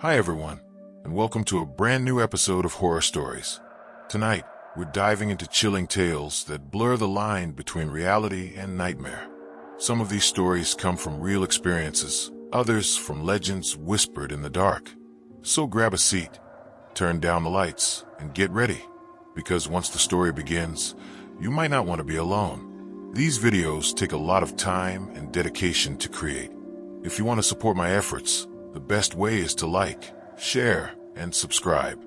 Hi everyone, and welcome to a brand new episode of Horror Stories. Tonight, we're diving into chilling tales that blur the line between reality and nightmare. Some of these stories come from real experiences, others from legends whispered in the dark. So grab a seat, turn down the lights, and get ready, because once the story begins, you might not want to be alone. These videos take a lot of time and dedication to create. If you want to support my efforts, the best way is to like, share, and subscribe.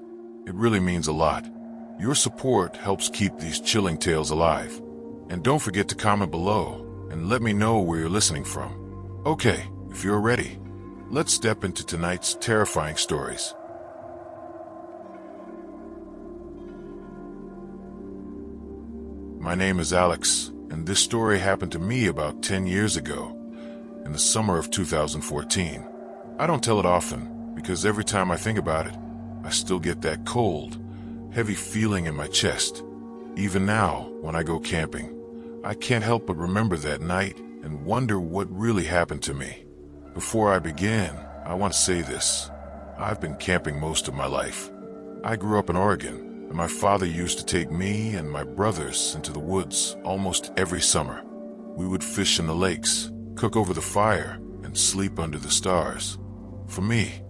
It really means a lot. Your support helps keep these chilling tales alive. And don't forget to comment below and let me know where you're listening from. Okay, if you're ready, let's step into tonight's terrifying stories. My name is Alex, and this story happened to me about 10 years ago, in the summer of 2014. I don't tell it often, because every time I think about it, I still get that cold, heavy feeling in my chest. Even now, when I go camping, I can't help but remember that night and wonder what really happened to me. Before I begin, I want to say this. I've been camping most of my life. I grew up in Oregon, and my father used to take me and my brothers into the woods almost every summer. We would fish in the lakes, cook over the fire, and sleep under the stars. For me,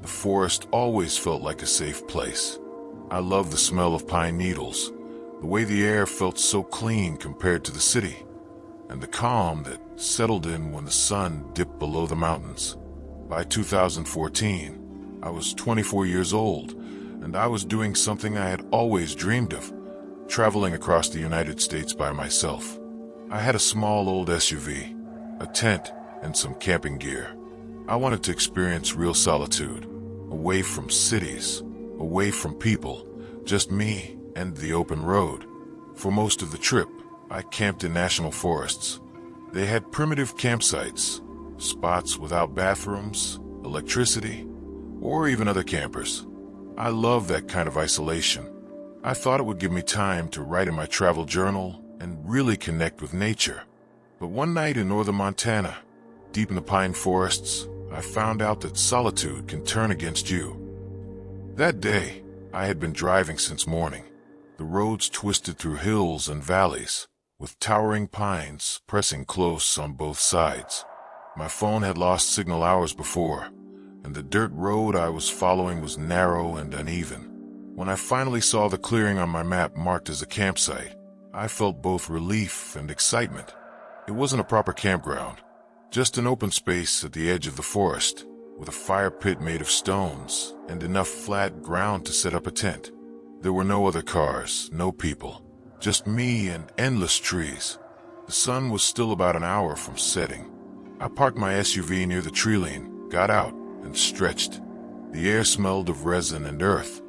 the forest always felt like a safe place. I loved the smell of pine needles, the way the air felt so clean compared to the city, and the calm that settled in when the sun dipped below the mountains. By 2014, I was 24 years old, and I was doing something I had always dreamed of, traveling across the United States by myself. I had a small old SUV, a tent, and some camping gear. I wanted to experience real solitude, away from cities, away from people, just me and the open road. For most of the trip, I camped in national forests. They had primitive campsites, spots without bathrooms, electricity, or even other campers. I love that kind of isolation. I thought it would give me time to write in my travel journal and really connect with nature. But one night in northern Montana, deep in the pine forests, I found out that solitude can turn against you. That day, I had been driving since morning. The roads twisted through hills and valleys, with towering pines pressing close on both sides. My phone had lost signal hours before, and the dirt road I was following was narrow and uneven. When I finally saw the clearing on my map marked as a campsite, I felt both relief and excitement. It wasn't a proper campground, just an open space at the edge of the forest, with a fire pit made of stones and enough flat ground to set up a tent. There were no other cars, no people, just me and endless trees. The sun was still about an hour from setting. I parked my SUV near the tree line, got out, and stretched. The air smelled of resin and earth,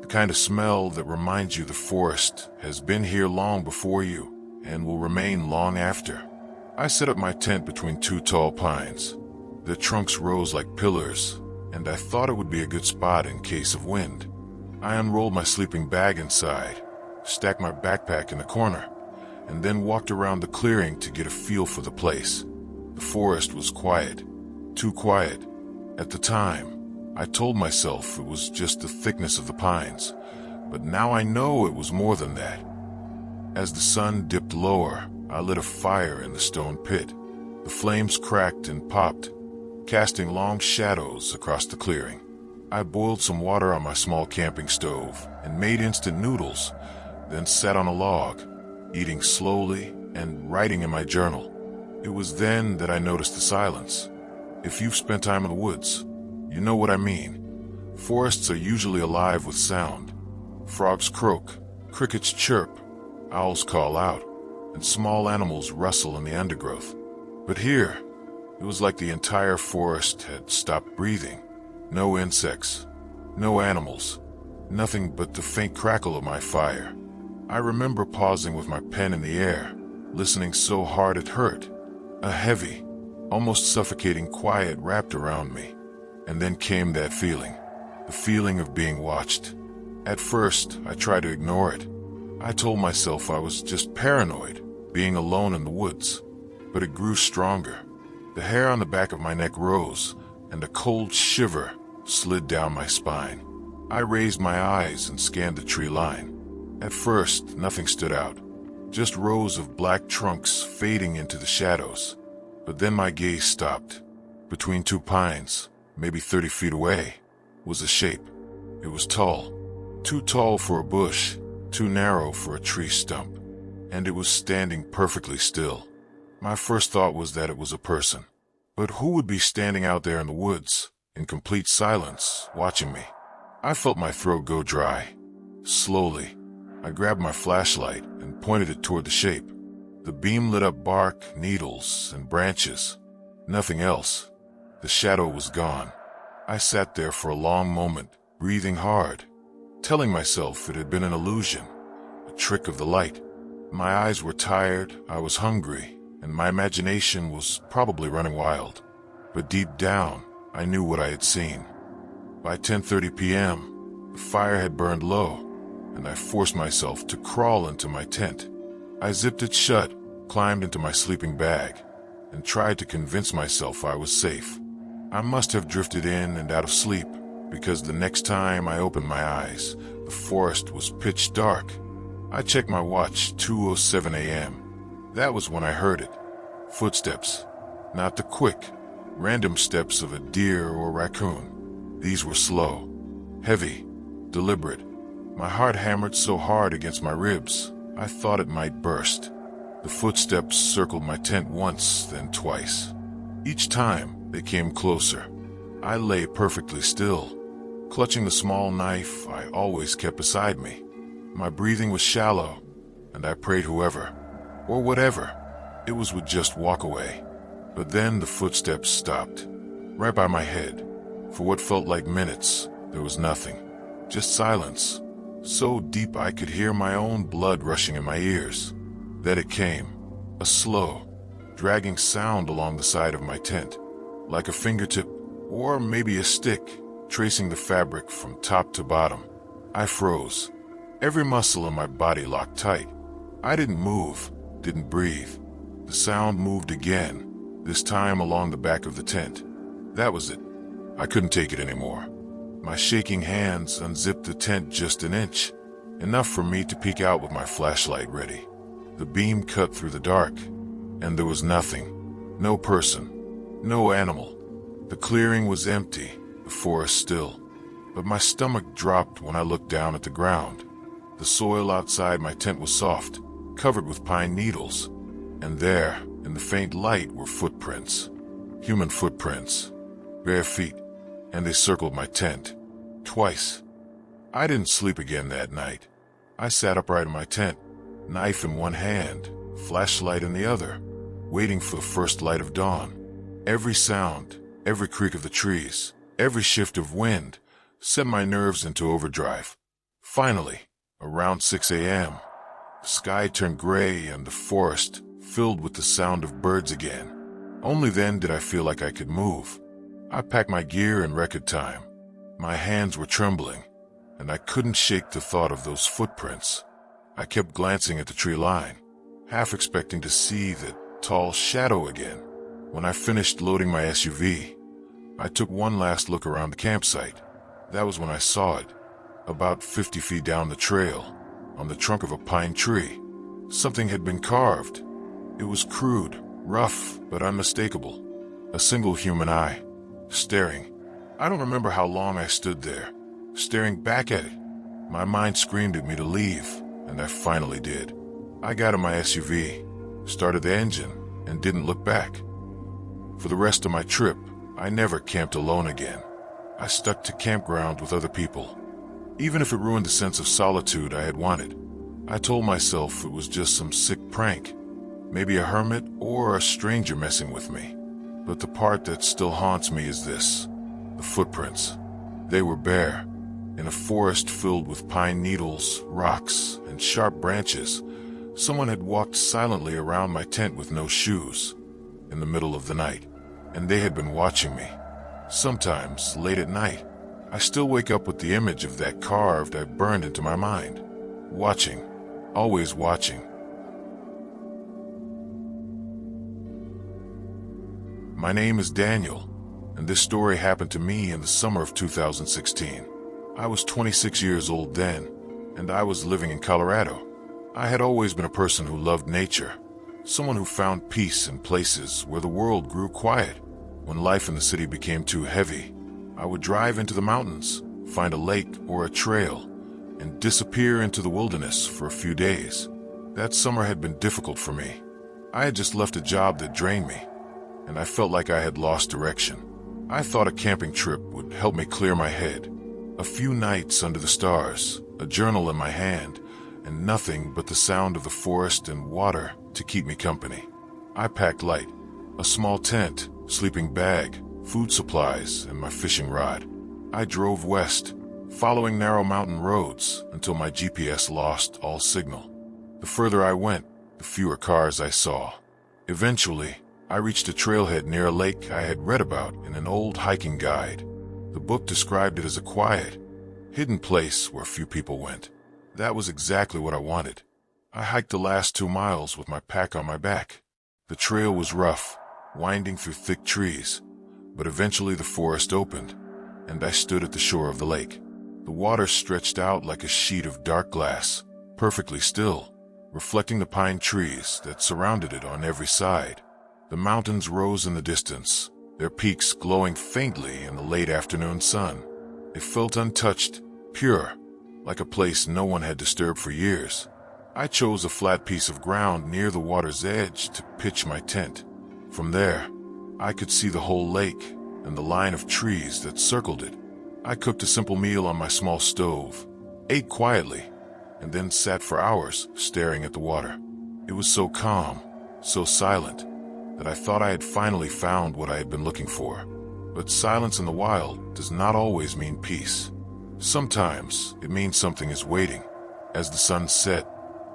the kind of smell that reminds you the forest has been here long before you and will remain long after. I set up my tent between two tall pines. Their trunks rose like pillars, and I thought it would be a good spot in case of wind. I unrolled my sleeping bag inside, stacked my backpack in the corner, and then walked around the clearing to get a feel for the place. The forest was quiet, too quiet. At the time, I told myself it was just the thickness of the pines, but now I know it was more than that. As the sun dipped lower, I lit a fire in the stone pit. The flames cracked and popped, casting long shadows across the clearing. I boiled some water on my small camping stove and made instant noodles, then sat on a log, eating slowly and writing in my journal. It was then that I noticed the silence. If you've spent time in the woods, you know what I mean. Forests are usually alive with sound. Frogs croak, crickets chirp, owls call out, and small animals rustle in the undergrowth. But here, it was like the entire forest had stopped breathing. No insects, no animals, nothing but the faint crackle of my fire. I remember pausing with my pen in the air, listening so hard it hurt. A heavy, almost suffocating quiet wrapped around me. And then came that feeling, the feeling of being watched. At first, I tried to ignore it. I told myself I was just paranoid, being alone in the woods. But it grew stronger. The hair on the back of my neck rose, and a cold shiver slid down my spine. I raised my eyes and scanned the tree line. At first, nothing stood out, just rows of black trunks fading into the shadows. But then my gaze stopped. Between two pines, maybe 30 feet away, was a shape. It was tall, too tall for a bush, too narrow for a tree stump, and it was standing perfectly still. My first thought was that it was a person. But who would be standing out there in the woods, in complete silence, watching me? I felt my throat go dry. Slowly, I grabbed my flashlight and pointed it toward the shape. The beam lit up bark, needles, and branches. Nothing else. The shadow was gone. I sat there for a long moment, breathing hard, telling myself it had been an illusion, a trick of the light. My eyes were tired, I was hungry, and my imagination was probably running wild. But deep down, I knew what I had seen. By 10:30 p.m., the fire had burned low, and I forced myself to crawl into my tent. I zipped it shut, climbed into my sleeping bag, and tried to convince myself I was safe. I must have drifted in and out of sleep, because the next time I opened my eyes, the forest was pitch dark. I checked my watch, 2:07 a.m. That was when I heard it. Footsteps. Not the quick, random steps of a deer or raccoon. These were slow, heavy, deliberate. My heart hammered so hard against my ribs, I thought it might burst. The footsteps circled my tent once, then twice. Each time, they came closer. I lay perfectly still, clutching the small knife I always kept beside me. My breathing was shallow, and I prayed whoever, or whatever it was, would just walk away. But then the footsteps stopped, right by my head. For what felt like minutes, there was nothing, just silence, so deep I could hear my own blood rushing in my ears. Then it came, a slow, dragging sound along the side of my tent, like a fingertip, or maybe a stick, tracing the fabric from top to bottom. I froze. Every muscle in my body locked tight. I didn't move, didn't breathe. The sound moved again, this time along the back of the tent. That was it. I couldn't take it anymore. My shaking hands unzipped the tent just an inch, enough for me to peek out with my flashlight ready. The beam cut through the dark, and there was nothing. No person, no animal. The clearing was empty, the forest still. But my stomach dropped when I looked down at the ground. The soil outside my tent was soft, covered with pine needles. And there, in the faint light, were footprints. Human footprints. Bare feet. And they circled my tent. Twice. I didn't sleep again that night. I sat upright in my tent, knife in one hand, flashlight in the other, waiting for the first light of dawn. Every sound, every creak of the trees, every shift of wind sent my nerves into overdrive. Finally, around 6 a.m., the sky turned gray and the forest filled with the sound of birds again. Only then did I feel like I could move. I packed my gear in record time. My hands were trembling, and I couldn't shake the thought of those footprints. I kept glancing at the tree line, half expecting to see the tall shadow again. When I finished loading my SUV, I took one last look around the campsite. That was when I saw it, about 50 feet down the trail, on the trunk of a pine tree. Something had been carved. It was crude, rough, but unmistakable. A single human eye, staring. I don't remember how long I stood there, staring back at it. My mind screamed at me to leave, and I finally did. I got in my SUV, started the engine, and didn't look back. For the rest of my trip, I never camped alone again. I stuck to campground with other people, even if it ruined the sense of solitude I had wanted. I told myself it was just some sick prank, maybe a hermit or a stranger messing with me. But the part that still haunts me is this: the footprints. They were bare, in a forest filled with pine needles, rocks, and sharp branches. Someone had walked silently around my tent with no shoes, in the middle of the night, and they had been watching me. Sometimes, late at night, I still wake up with the image of that carved eye burned into my mind. Watching, always watching. My name is Daniel, and this story happened to me in the summer of 2016. I was 26 years old then, and I was living in Colorado. I had always been a person who loved nature, someone who found peace in places where the world grew quiet. When life in the city became too heavy, I would drive into the mountains, find a lake or a trail, and disappear into the wilderness for a few days. That summer had been difficult for me. I had just left a job that drained me, and I felt like I had lost direction. I thought a camping trip would help me clear my head. A few nights under the stars, a journal in my hand, and nothing but the sound of the forest and water to keep me company. I packed light, a small tent, sleeping bag, food supplies, and my fishing rod. I drove west, following narrow mountain roads until my GPS lost all signal. The further I went, the fewer cars I saw. Eventually, I reached a trailhead near a lake I had read about in an old hiking guide. The book described it as a quiet, hidden place where few people went. That was exactly what I wanted. I hiked the last 2 miles with my pack on my back. The trail was rough, winding through thick trees, but eventually the forest opened, and I stood at the shore of the lake. The water stretched out like a sheet of dark glass, perfectly still, reflecting the pine trees that surrounded it on every side. The mountains rose in the distance, their peaks glowing faintly in the late afternoon sun. It felt untouched, pure, like a place no one had disturbed for years. I chose a flat piece of ground near the water's edge to pitch my tent. From there, I could see the whole lake and the line of trees that circled it. I cooked a simple meal on my small stove, ate quietly, and then sat for hours staring at the water. It was so calm, so silent, that I thought I had finally found what I had been looking for. But silence in the wild does not always mean peace. Sometimes it means something is waiting. As the sun set,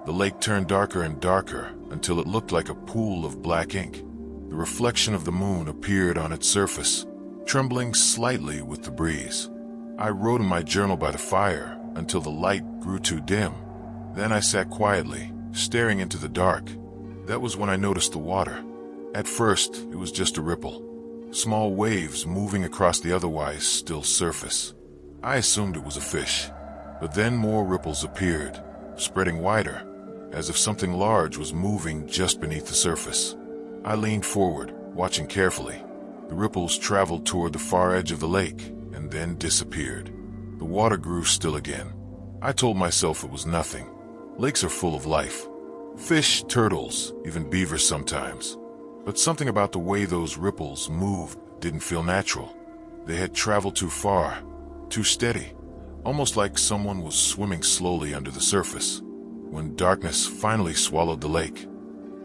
the lake turned darker and darker until it looked like a pool of black ink. The reflection of the moon appeared on its surface, trembling slightly with the breeze. I wrote in my journal by the fire until the light grew too dim. Then I sat quietly, staring into the dark. That was when I noticed the water. At first, it was just a ripple, small waves moving across the otherwise still surface. I assumed it was a fish, but then more ripples appeared, spreading wider, as if something large was moving just beneath the surface. I leaned forward, watching carefully. The ripples traveled toward the far edge of the lake and then disappeared. The water grew still again. I told myself it was nothing. Lakes are full of life. Fish, turtles, even beavers sometimes. But something about the way those ripples moved didn't feel natural. They had traveled too far, too steady, almost like someone was swimming slowly under the surface. When darkness finally swallowed the lake,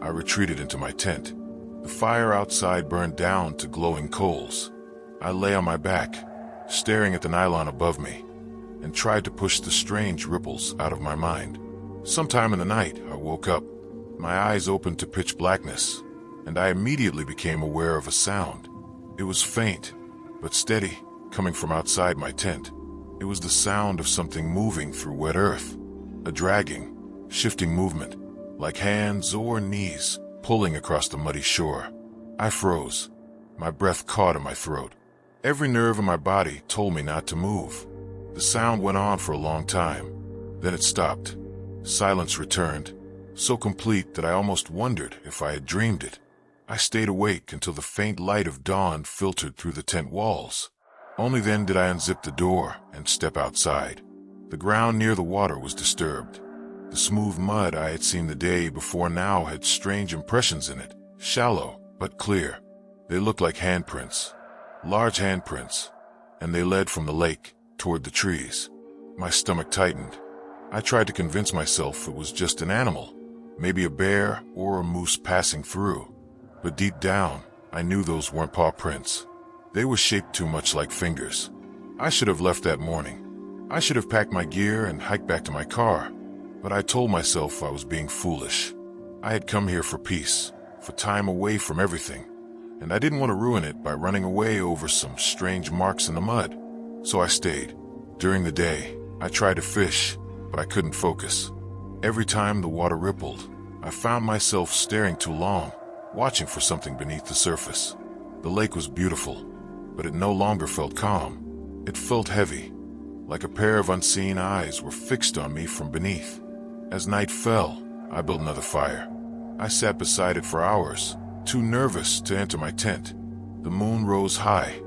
I retreated into my tent. The fire outside burned down to glowing coals. I lay on my back, staring at the nylon above me, and tried to push the strange ripples out of my mind. Sometime in the night, I woke up. My eyes opened to pitch blackness, and I immediately became aware of a sound. It was faint, but steady, coming from outside my tent. It was the sound of something moving through wet earth, a dragging, shifting movement, like hands or knees pulling across the muddy shore. I froze, my breath caught in my throat. Every nerve in my body told me not to move. The sound went on for a long time. Then it stopped. Silence returned, so complete that I almost wondered if I had dreamed it. I stayed awake until the faint light of dawn filtered through the tent walls. Only then did I unzip the door and step outside. The ground near the water was disturbed. The smooth mud I had seen the day before now had strange impressions in it, shallow but clear. They looked like handprints, large handprints, and they led from the lake toward the trees. My stomach tightened. I tried to convince myself it was just an animal, maybe a bear or a moose passing through. But deep down, I knew those weren't paw prints. They were shaped too much like fingers. I should have left that morning. I should have packed my gear and hiked back to my car. But I told myself I was being foolish. I had come here for peace, for time away from everything, and I didn't want to ruin it by running away over some strange marks in the mud. So I stayed. During the day, I tried to fish, but I couldn't focus. Every time the water rippled, I found myself staring too long, watching for something beneath the surface. The lake was beautiful, but it no longer felt calm. It felt heavy, like a pair of unseen eyes were fixed on me from beneath. As night fell, I built another fire. I sat beside it for hours, too nervous to enter my tent. The moon rose high,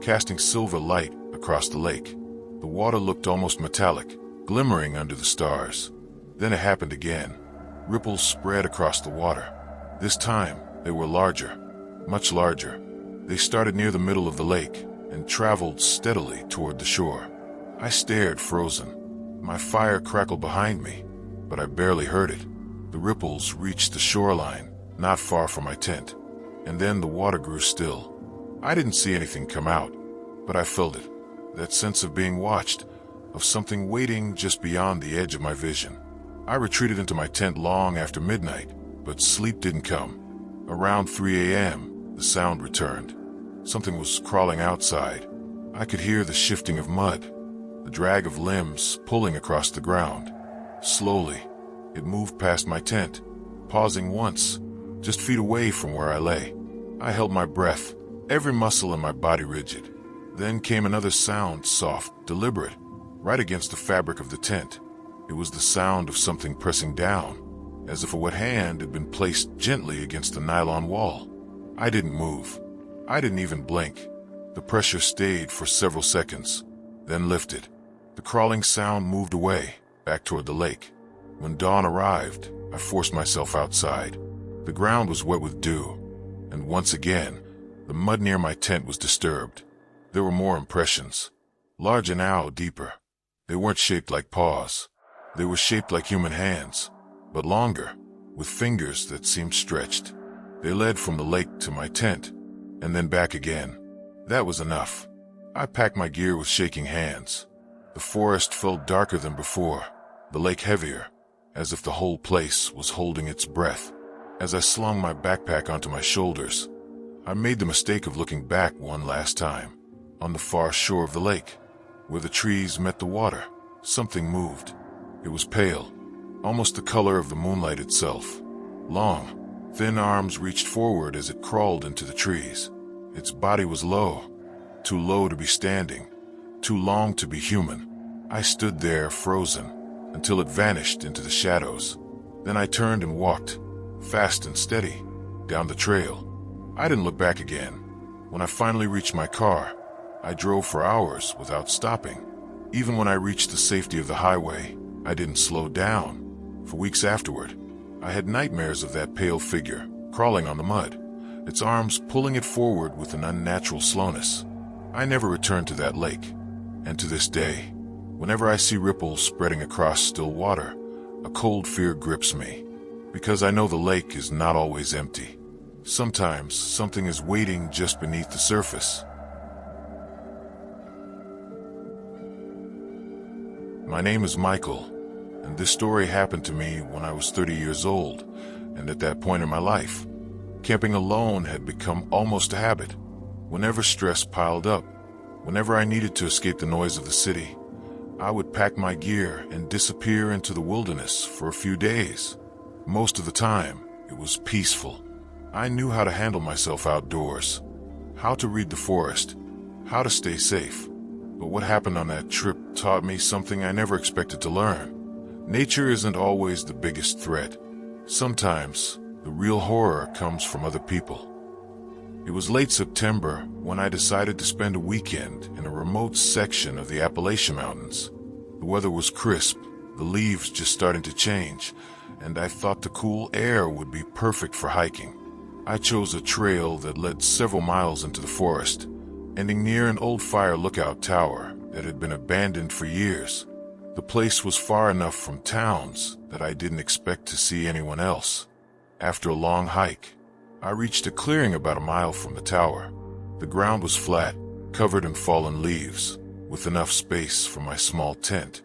casting silver light across the lake. The water looked almost metallic, glimmering under the stars. Then it happened again. Ripples spread across the water. This time, they were larger, much larger. They started near the middle of the lake and traveled steadily toward the shore. I stared, frozen. My fire crackled behind me, but I barely heard it. The ripples reached the shoreline, not far from my tent, and then the water grew still. I didn't see anything come out, but I felt it, that sense of being watched, of something waiting just beyond the edge of my vision. I retreated into my tent long after midnight, but sleep didn't come. Around 3 a.m., the sound returned. Something was crawling outside. I could hear the shifting of mud, the drag of limbs pulling across the ground. Slowly, it moved past my tent, pausing once, just feet away from where I lay. I held my breath, every muscle in my body rigid. Then came another sound, soft, deliberate, right against the fabric of the tent. It was the sound of something pressing down, as if a wet hand had been placed gently against the nylon wall. I didn't move. I didn't even blink. The pressure stayed for several seconds, then lifted. The crawling sound moved away, back toward the lake. When dawn arrived, I forced myself outside. The ground was wet with dew, and once again, the mud near my tent was disturbed. There were more impressions, larger now, deeper. They weren't shaped like paws. They were shaped like human hands, but longer, with fingers that seemed stretched. They led from the lake to my tent, and then back again. That was enough. I packed my gear with shaking hands. The forest felt darker than before, the lake heavier, as if the whole place was holding its breath. As I slung my backpack onto my shoulders, I made the mistake of looking back one last time. On the far shore of the lake, where the trees met the water, something moved. It was pale, almost the color of the moonlight itself. Long, thin arms reached forward as it crawled into the trees. Its body was low, too low to be standing, too long to be human. I stood there, frozen, until it vanished into the shadows. Then I turned and walked, fast and steady, down the trail. I didn't look back again. When I finally reached my car, I drove for hours without stopping. Even when I reached the safety of the highway, I didn't slow down. For weeks afterward, I had nightmares of that pale figure, crawling on the mud, its arms pulling it forward with an unnatural slowness. I never returned to that lake, and to this day, whenever I see ripples spreading across still water, a cold fear grips me, because I know the lake is not always empty. Sometimes something is waiting just beneath the surface. My name is Michael, and this story happened to me when I was 30 years old, and at that point in my life, camping alone had become almost a habit. Whenever stress piled up, whenever I needed to escape the noise of the city, I would pack my gear and disappear into the wilderness for a few days. Most of the time, it was peaceful. I knew how to handle myself outdoors, how to read the forest, how to stay safe. But what happened on that trip taught me something I never expected to learn. Nature isn't always the biggest threat. Sometimes, the real horror comes from other people. It was late September when I decided to spend a weekend in a remote section of the Appalachian Mountains. The weather was crisp, the leaves just starting to change, and I thought the cool air would be perfect for hiking. I chose a trail that led several miles into the forest, ending near an old fire lookout tower that had been abandoned for years. The place was far enough from towns that I didn't expect to see anyone else. After a long hike, I reached a clearing about a mile from the tower. The ground was flat, covered in fallen leaves, with enough space for my small tent.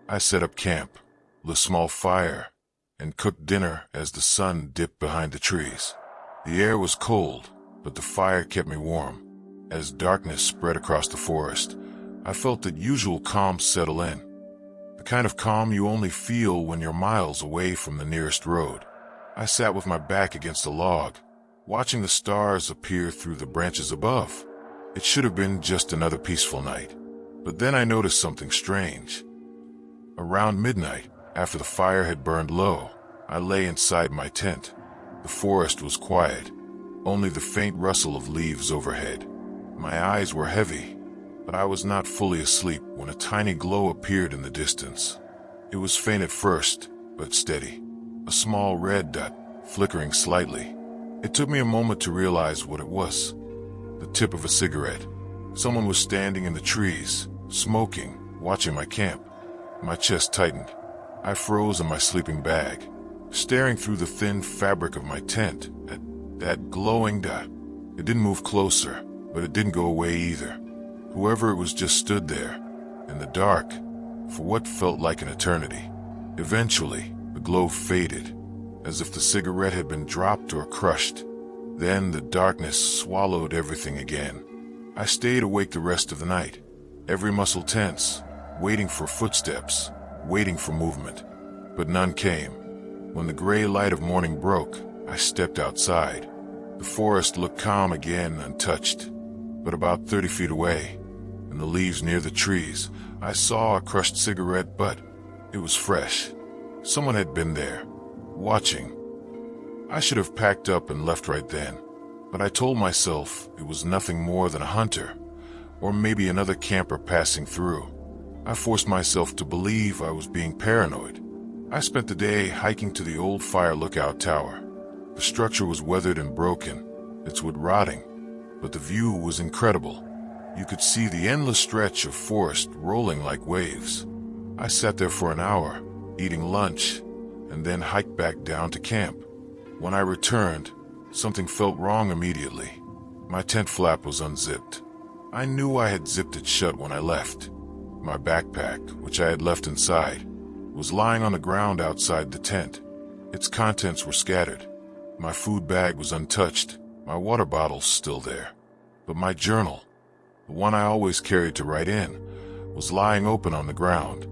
I set up camp, lit a small fire, and cooked dinner as the sun dipped behind the trees. The air was cold, but the fire kept me warm. As darkness spread across the forest, I felt that usual calm settle in. The kind of calm you only feel when you're miles away from the nearest road. I sat with my back against a log, watching the stars appear through the branches above. It should have been just another peaceful night. But then I noticed something strange. Around midnight, after the fire had burned low, I lay inside my tent. The forest was quiet, only the faint rustle of leaves overhead. My eyes were heavy, but I was not fully asleep when a tiny glow appeared in the distance. It was faint at first, but steady. A small red dot, flickering slightly. It took me a moment to realize what it was. The tip of a cigarette. Someone was standing in the trees, smoking, watching my camp. My chest tightened. I froze in my sleeping bag, staring through the thin fabric of my tent at that glowing dot. It didn't move closer, but it didn't go away either. Whoever it was just stood there, in the dark, for what felt like an eternity. Eventually, the glow faded, as if the cigarette had been dropped or crushed. Then the darkness swallowed everything again. I stayed awake the rest of the night, every muscle tense, waiting for footsteps, waiting for movement. But none came. When the gray light of morning broke, I stepped outside. The forest looked calm again, untouched. But about 30 feet away, in the leaves near the trees, I saw a crushed cigarette butt. It was fresh. Someone had been there, watching. I should have packed up and left right then, but I told myself it was nothing more than a hunter, or maybe another camper passing through. I forced myself to believe I was being paranoid. I spent the day hiking to the old fire lookout tower. The structure was weathered and broken, its wood rotting, but the view was incredible. You could see the endless stretch of forest rolling like waves. I sat there for an hour, eating lunch, and then hiked back down to camp. When I returned, something felt wrong immediately. My tent flap was unzipped. I knew I had zipped it shut when I left. My backpack, which I had left inside, was lying on the ground outside the tent. Its contents were scattered. My food bag was untouched, my water bottles still there. But my journal, the one I always carried to write in, was lying open on the ground.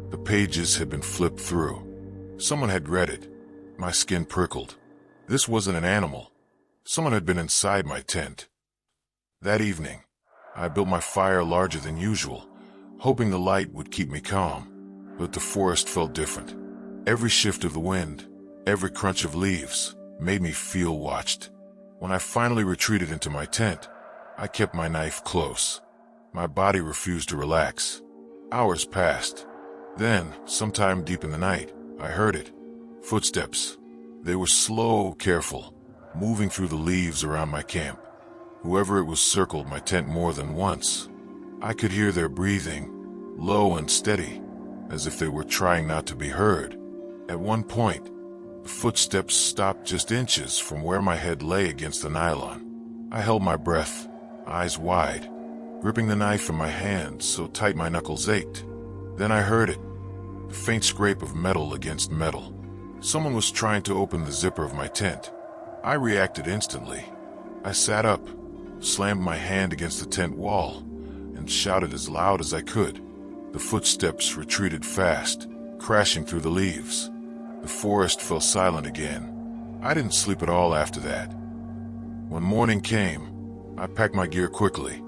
The pages had been flipped through. Someone had read it. My skin prickled. This wasn't an animal. Someone had been inside my tent. That evening, I built my fire larger than usual, hoping the light would keep me calm. But the forest felt different. Every shift of the wind, every crunch of leaves, made me feel watched. When I finally retreated into my tent, I kept my knife close. My body refused to relax. Hours passed. Then, sometime deep in the night, I heard it. Footsteps. They were slow, careful, moving through the leaves around my camp. Whoever it was circled my tent more than once. I could hear their breathing, low and steady, as if they were trying not to be heard. At one point, the footsteps stopped just inches from where my head lay against the nylon. I held my breath, eyes wide, gripping the knife in my hand so tight my knuckles ached. Then I heard it, the faint scrape of metal against metal. Someone was trying to open the zipper of my tent. I reacted instantly. I sat up, slammed my hand against the tent wall, and shouted as loud as I could. The footsteps retreated fast, crashing through the leaves. The forest fell silent again. I didn't sleep at all after that. When morning came, I packed my gear quickly,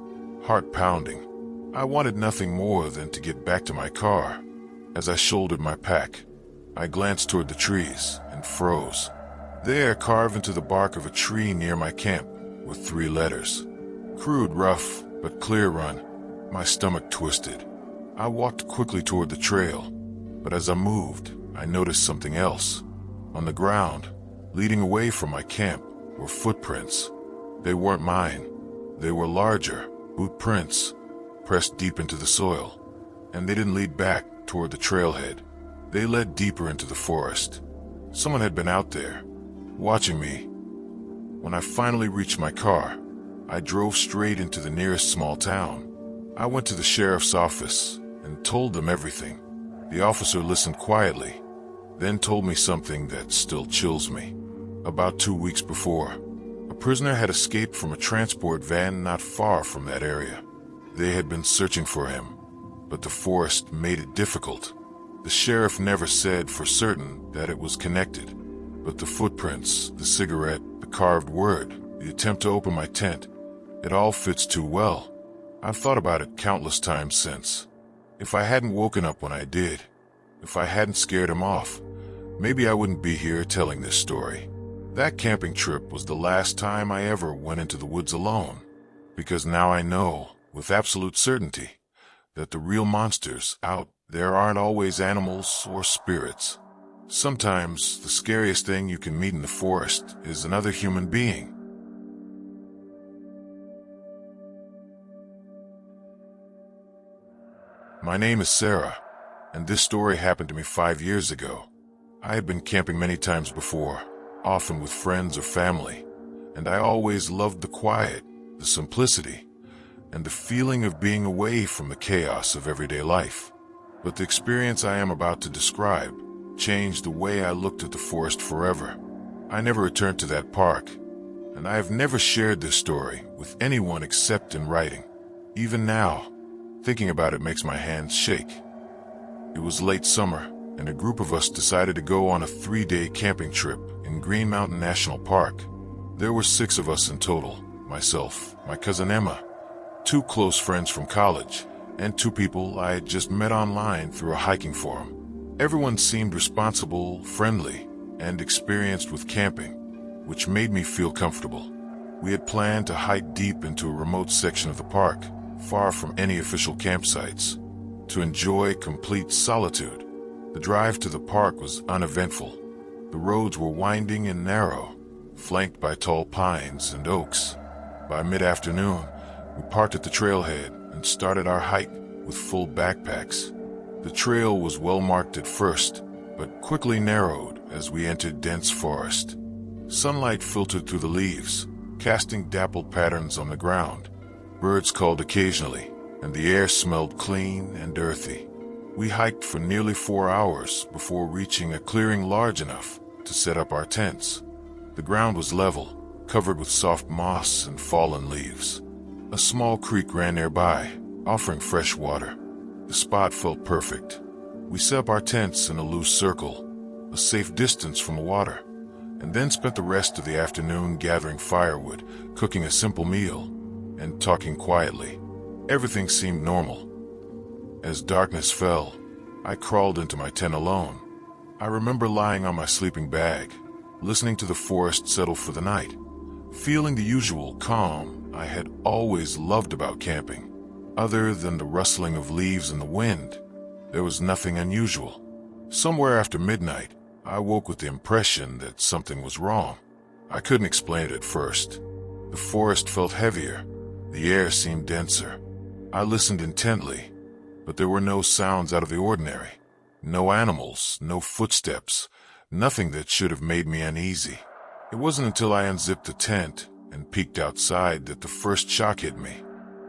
heart pounding. I wanted nothing more than to get back to my car. As I shouldered my pack, I glanced toward the trees and froze. There, carved into the bark of a tree near my camp, were 3 letters. Crude, rough, but clear run. My stomach twisted. I walked quickly toward the trail, but as I moved, I noticed something else. On the ground, leading away from my camp, were footprints. They weren't mine. They were larger, boot prints, pressed deep into the soil. And they didn't lead back toward the trailhead. They led deeper into the forest. Someone had been out there, watching me. When I finally reached my car, I drove straight into the nearest small town. I went to the sheriff's office and told them everything. The officer listened quietly, then told me something that still chills me. About 2 weeks before, a prisoner had escaped from a transport van not far from that area. They had been searching for him, but the forest made it difficult. The sheriff never said for certain that it was connected, but the footprints, the cigarette, the carved word, the attempt to open my tent, It all fits too well. I've thought about it countless times since. If I hadn't woken up when I did, if I hadn't scared him off, maybe I wouldn't be here telling this story. That camping trip was the last time I ever went into the woods alone, because now I know, with absolute certainty, that the real monsters out there aren't always animals or spirits. Sometimes the scariest thing you can meet in the forest is another human being. My name is Sarah, and this story happened to me 5 years ago. I had been camping many times before, often with friends or family, and I always loved the quiet, the simplicity, and the feeling of being away from the chaos of everyday life. But the experience I am about to describe changed the way I looked at the forest forever. I never returned to that park, and I have never shared this story with anyone except in writing. Even now, thinking about it makes my hands shake. It was late summer, and a group of us decided to go on a 3-day camping trip in Green Mountain National Park. There were 6 of us in total: myself, my cousin Emma, 2 close friends from college, and 2 people I had just met online through a hiking forum. Everyone seemed responsible, friendly, and experienced with camping, which made me feel comfortable. We had planned to hike deep into a remote section of the park, far from any official campsites, to enjoy complete solitude. The drive to the park was uneventful. The roads were winding and narrow, flanked by tall pines and oaks. By mid-afternoon, we parked at the trailhead and started our hike with full backpacks. The trail was well marked at first, but quickly narrowed as we entered dense forest. Sunlight filtered through the leaves, casting dappled patterns on the ground. Birds called occasionally, and the air smelled clean and earthy. We hiked for nearly 4 hours before reaching a clearing large enough to set up our tents. The ground was level, covered with soft moss and fallen leaves. A small creek ran nearby, offering fresh water. The spot felt perfect. We set up our tents in a loose circle, a safe distance from the water, and then spent the rest of the afternoon gathering firewood, cooking a simple meal, and talking quietly. Everything seemed normal. As darkness fell, I crawled into my tent alone. I remember lying on my sleeping bag, listening to the forest settle for the night, feeling the usual calm I had always loved about camping. Other than the rustling of leaves in the wind, there was nothing unusual. Somewhere after midnight, I woke with the impression that something was wrong. I couldn't explain it at first. The forest felt heavier. The air seemed denser. I listened intently, but there were no sounds out of the ordinary. No animals, no footsteps, nothing that should have made me uneasy. It wasn't until I unzipped the tent and peeked outside that the first shock hit me.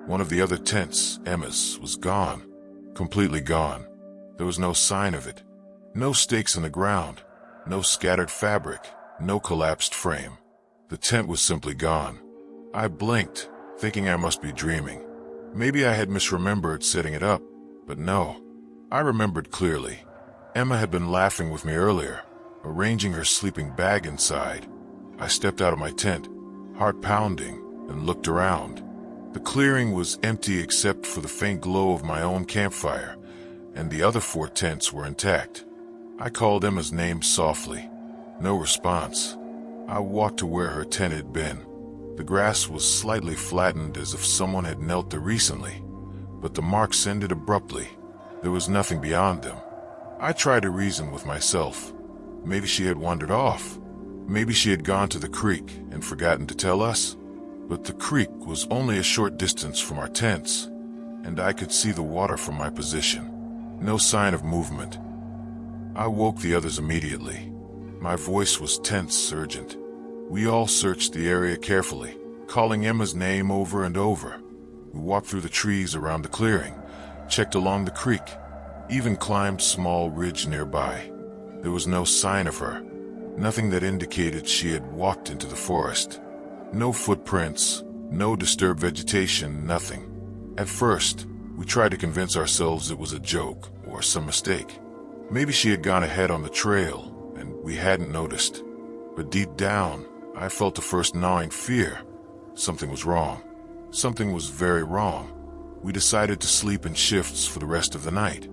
One of the other tents, Emma's, was gone. Completely gone. There was no sign of it. No stakes in the ground. No scattered fabric. No collapsed frame. The tent was simply gone. I blinked, thinking I must be dreaming. Maybe I had misremembered setting it up, but no. I remembered clearly. Emma had been laughing with me earlier, arranging her sleeping bag inside. I stepped out of my tent, heart pounding, and looked around. The clearing was empty except for the faint glow of my own campfire, and the other 4 tents were intact. I called Emma's name softly. No response. I walked to where her tent had been. The grass was slightly flattened as if someone had knelt there recently, but the marks ended abruptly. There was nothing beyond them. I tried to reason with myself. Maybe she had wandered off. Maybe she had gone to the creek and forgotten to tell us. But the creek was only a short distance from our tents, and I could see the water from my position. No sign of movement. I woke the others immediately. My voice was tense, urgent. We all searched the area carefully, calling Emma's name over and over. We walked through the trees around the clearing, checked along the creek, even climbed a small ridge nearby. There was no sign of her, nothing that indicated she had walked into the forest. No footprints, no disturbed vegetation, nothing. At first, we tried to convince ourselves it was a joke or some mistake. Maybe she had gone ahead on the trail and we hadn't noticed. But deep down, I felt the first gnawing fear. Something was wrong. Something was very wrong. We decided to sleep in shifts for the rest of the night,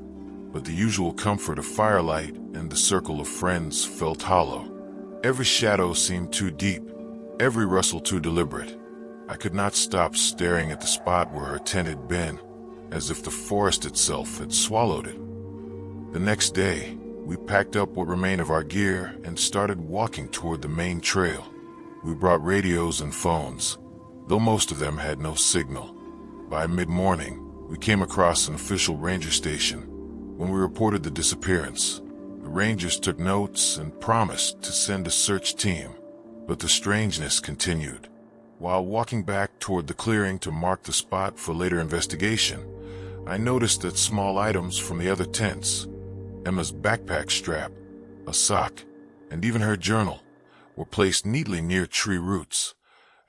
but the usual comfort of firelight and the circle of friends felt hollow. Every shadow seemed too deep, every rustle too deliberate. I could not stop staring at the spot where her tent had been, as if the forest itself had swallowed it. The next day, we packed up what remained of our gear and started walking toward the main trail. We brought radios and phones, though most of them had no signal. By mid-morning, we came across an official ranger station. When we reported the disappearance, the rangers took notes and promised to send a search team, but the strangeness continued. While walking back toward the clearing to mark the spot for later investigation, I noticed that small items from the other tents, Emma's backpack strap, a sock, and even her journal, were placed neatly near tree roots,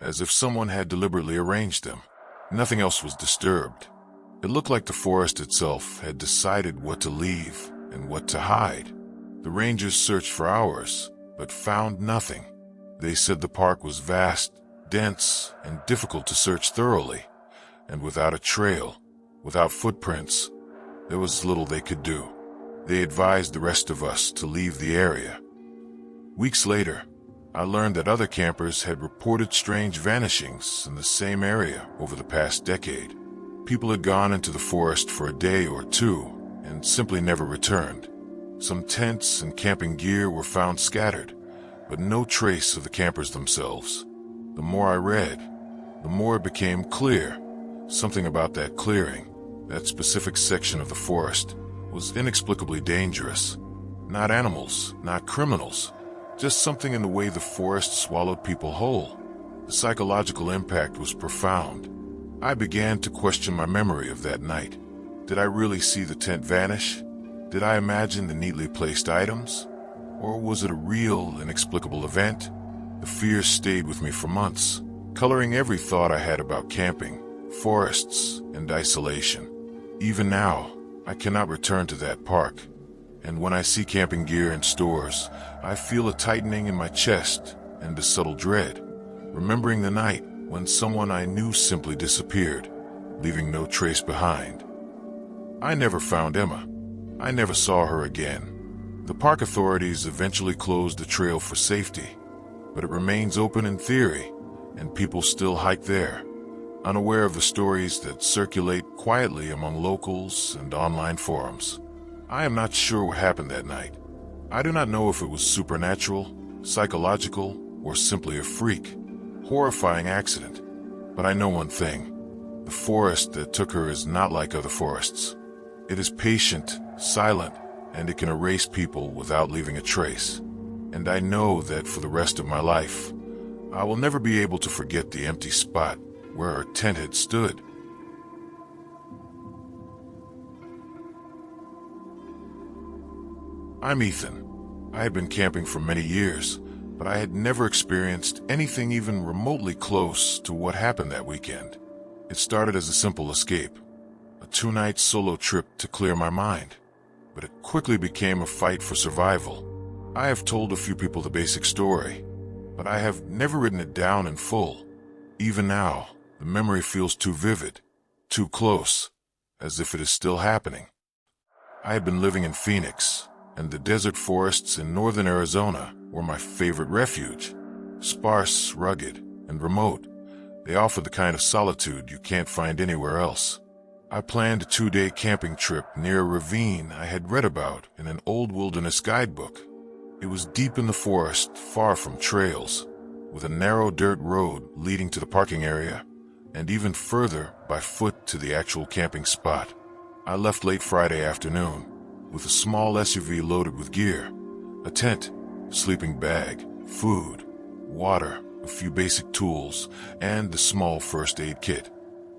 as if someone had deliberately arranged them. Nothing else was disturbed. It looked like the forest itself had decided what to leave and what to hide. The rangers searched for hours, but found nothing. They said the park was vast, dense, and difficult to search thoroughly, and without a trail, without footprints, there was little they could do. They advised the rest of us to leave the area. Weeks later, I learned that other campers had reported strange vanishings in the same area over the past decade. People had gone into the forest for a day or two and simply never returned. Some tents and camping gear were found scattered, but no trace of the campers themselves. The more I read, the more it became clear. Something about that clearing, that specific section of the forest, was inexplicably dangerous. Not animals, not criminals, just something in the way the forest swallowed people whole. The psychological impact was profound. I began to question my memory of that night. Did I really see the tent vanish? Did I imagine the neatly placed items? Or was it a real, inexplicable event? The fear stayed with me for months, coloring every thought I had about camping, forests, and isolation. Even now, I cannot return to that park, and when I see camping gear in stores, I feel a tightening in my chest and a subtle dread, remembering the night when someone I knew simply disappeared, leaving no trace behind. I never found Emma. I never saw her again. The park authorities eventually closed the trail for safety, but it remains open in theory, and people still hike there, unaware of the stories that circulate quietly among locals and online forums. I am not sure what happened that night. I do not know if it was supernatural, psychological, or simply a freak, horrifying accident. But I know one thing. The forest that took her is not like other forests. It is patient, silent, and it can erase people without leaving a trace. And I know that for the rest of my life, I will never be able to forget the empty spot where our tent had stood. I'm Ethan. I had been camping for many years, but I had never experienced anything even remotely close to what happened that weekend. It started as a simple escape, a 2-night solo trip to clear my mind, but it quickly became a fight for survival. I have told a few people the basic story, but I have never written it down in full. Even now, the memory feels too vivid, too close, as if it is still happening. I had been living in Phoenix, and the desert forests in northern Arizona were my favorite refuge. Sparse, rugged, and remote, they offer the kind of solitude you can't find anywhere else. I planned a 2-day camping trip near a ravine I had read about in an old wilderness guidebook. It was deep in the forest, far from trails, with a narrow dirt road leading to the parking area, and even further by foot to the actual camping spot. I left late Friday afternoon, with a small SUV loaded with gear, a tent, sleeping bag, food, water, a few basic tools, and a small first aid kit.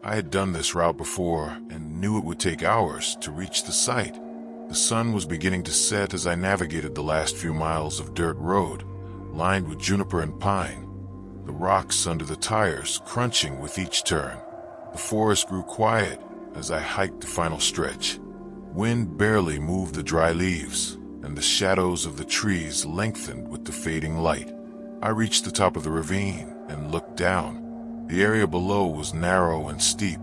I had done this route before and knew it would take hours to reach the site. The sun was beginning to set as I navigated the last few miles of dirt road, lined with juniper and pine, the rocks under the tires crunching with each turn. The forest grew quiet as I hiked the final stretch. Wind barely moved the dry leaves, and the shadows of the trees lengthened with the fading light. I reached the top of the ravine and looked down. The area below was narrow and steep,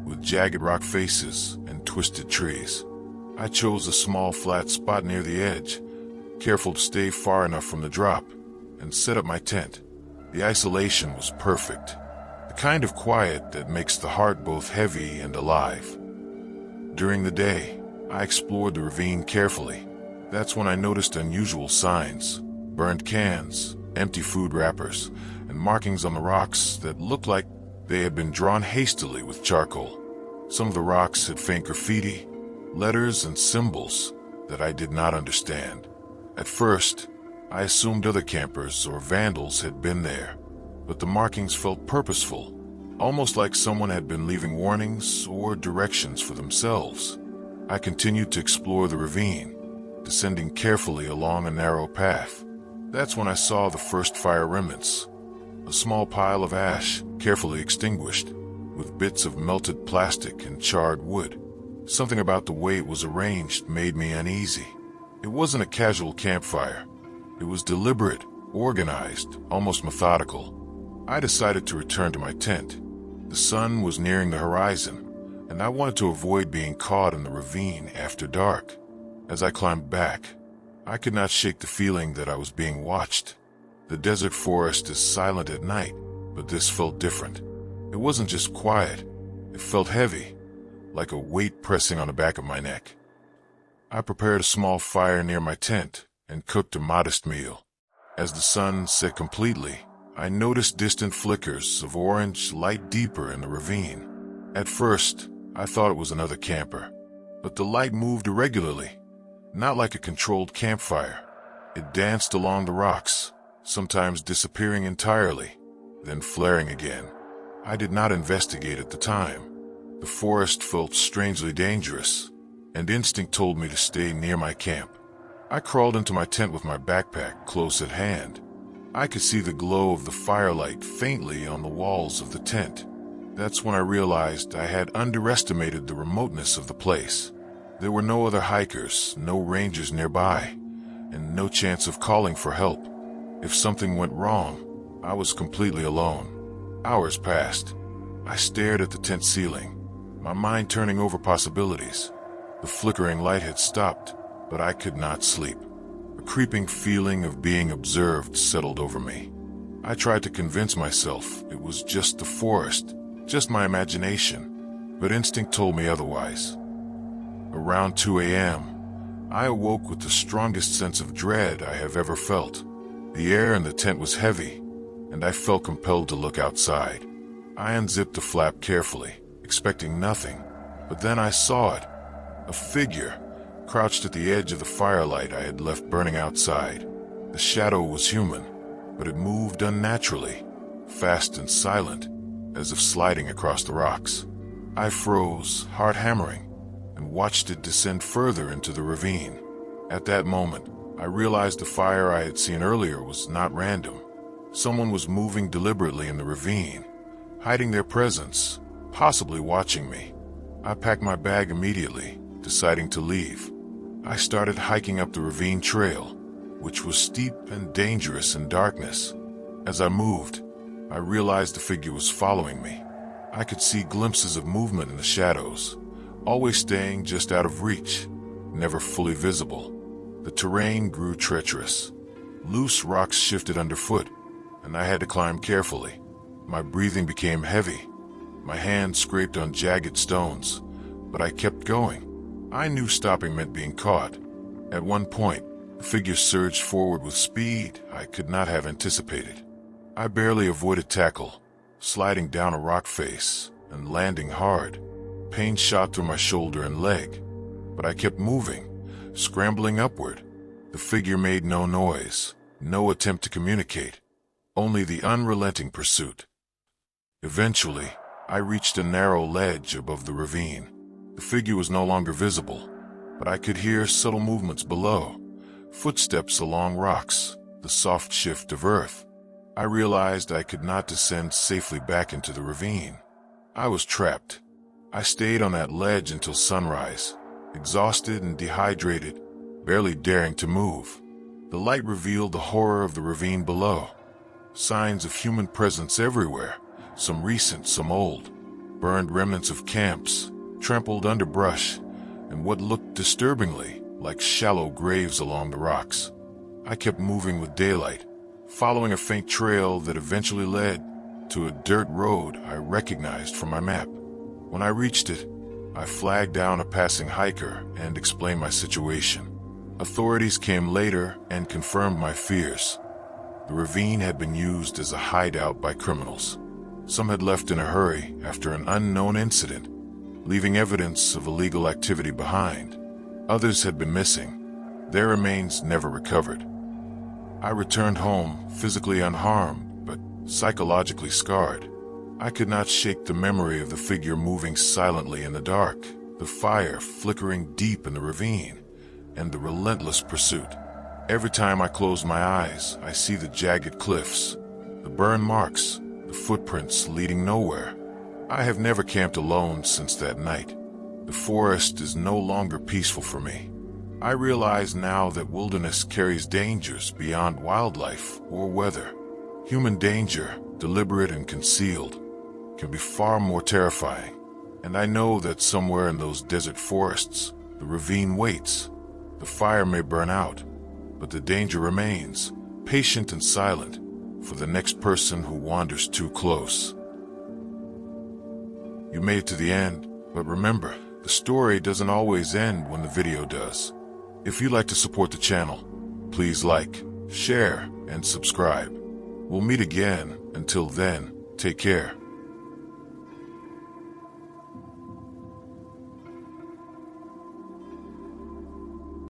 with jagged rock faces and twisted trees. I chose a small flat spot near the edge, careful to stay far enough from the drop, and set up my tent. The isolation was perfect, the kind of quiet that makes the heart both heavy and alive. During the day, I explored the ravine carefully. That's when I noticed unusual signs: burned cans, empty food wrappers, and markings on the rocks that looked like they had been drawn hastily with charcoal. Some of the rocks had faint graffiti, letters and symbols that I did not understand. At first, I assumed other campers or vandals had been there, but the markings felt purposeful, almost like someone had been leaving warnings or directions for themselves. I continued to explore the ravine, descending carefully along a narrow path. That's when I saw the first fire remnants. A small pile of ash, carefully extinguished, with bits of melted plastic and charred wood. Something about the way it was arranged made me uneasy. It wasn't a casual campfire. It was deliberate, organized, almost methodical. I decided to return to my tent. The sun was nearing the horizon, and I wanted to avoid being caught in the ravine after dark. As I climbed back, I could not shake the feeling that I was being watched. The desert forest is silent at night, but this felt different. It wasn't just quiet, it felt heavy, like a weight pressing on the back of my neck. I prepared a small fire near my tent and cooked a modest meal. As the sun set completely, I noticed distant flickers of orange light deeper in the ravine. At first, I thought it was another camper, but the light moved irregularly, not like a controlled campfire. It danced along the rocks, sometimes disappearing entirely, then flaring again. I did not investigate at the time. The forest felt strangely dangerous, and instinct told me to stay near my camp. I crawled into my tent with my backpack close at hand. I could see the glow of the firelight faintly on the walls of the tent. That's when I realized I had underestimated the remoteness of the place. There were no other hikers, no rangers nearby, and no chance of calling for help. If something went wrong, I was completely alone. Hours passed. I stared at the tent ceiling, my mind turning over possibilities. The flickering light had stopped, but I could not sleep. A creeping feeling of being observed settled over me. I tried to convince myself it was just the forest, just my imagination, but instinct told me otherwise. Around 2 a.m., I awoke with the strongest sense of dread I have ever felt. The air in the tent was heavy, and I felt compelled to look outside. I unzipped the flap carefully, expecting nothing, but then I saw it. A figure, crouched at the edge of the firelight I had left burning outside. The shadow was human, but it moved unnaturally, fast and silent, as if sliding across the rocks. I froze, heart hammering, and watched it descend further into the ravine. At that moment, I realized the fire I had seen earlier was not random. Someone was moving deliberately in the ravine, hiding their presence, possibly watching me. I packed my bag immediately, deciding to leave. I started hiking up the ravine trail, which was steep and dangerous in darkness. As I moved, I realized the figure was following me. I could see glimpses of movement in the shadows, always staying just out of reach, never fully visible. The terrain grew treacherous. Loose rocks shifted underfoot, and I had to climb carefully. My breathing became heavy. My hands scraped on jagged stones, but I kept going. I knew stopping meant being caught. At one point, the figure surged forward with speed I could not have anticipated. I barely avoided tackle, sliding down a rock face and landing hard. Pain shot through my shoulder and leg, but I kept moving, scrambling upward. The figure made no noise, no attempt to communicate, only the unrelenting pursuit. Eventually, I reached a narrow ledge above the ravine. The figure was no longer visible, but I could hear subtle movements below, footsteps along rocks, the soft shift of earth. I realized I could not descend safely back into the ravine. I was trapped. I stayed on that ledge until sunrise, exhausted and dehydrated, barely daring to move. The light revealed the horror of the ravine below. Signs of human presence everywhere, some recent, some old. Burned remnants of camps, trampled underbrush, and what looked disturbingly like shallow graves along the rocks. I kept moving with daylight, following a faint trail that eventually led to a dirt road I recognized from my map. When I reached it, I flagged down a passing hiker and explained my situation. Authorities came later and confirmed my fears. The ravine had been used as a hideout by criminals. Some had left in a hurry after an unknown incident, leaving evidence of illegal activity behind. Others had been missing, their remains never recovered. I returned home, physically unharmed, but psychologically scarred. I could not shake the memory of the figure moving silently in the dark, the fire flickering deep in the ravine, and the relentless pursuit. Every time I close my eyes, I see the jagged cliffs, the burn marks, the footprints leading nowhere. I have never camped alone since that night. The forest is no longer peaceful for me. I realize now that wilderness carries dangers beyond wildlife or weather. Human danger, deliberate and concealed, can be far more terrifying. And I know that somewhere in those desert forests, the ravine waits. The fire may burn out, but the danger remains, patient and silent, for the next person who wanders too close. You made it to the end, but remember, the story doesn't always end when the video does. If you'd like to support the channel, please like, share, and subscribe. We'll meet again. Until then, take care.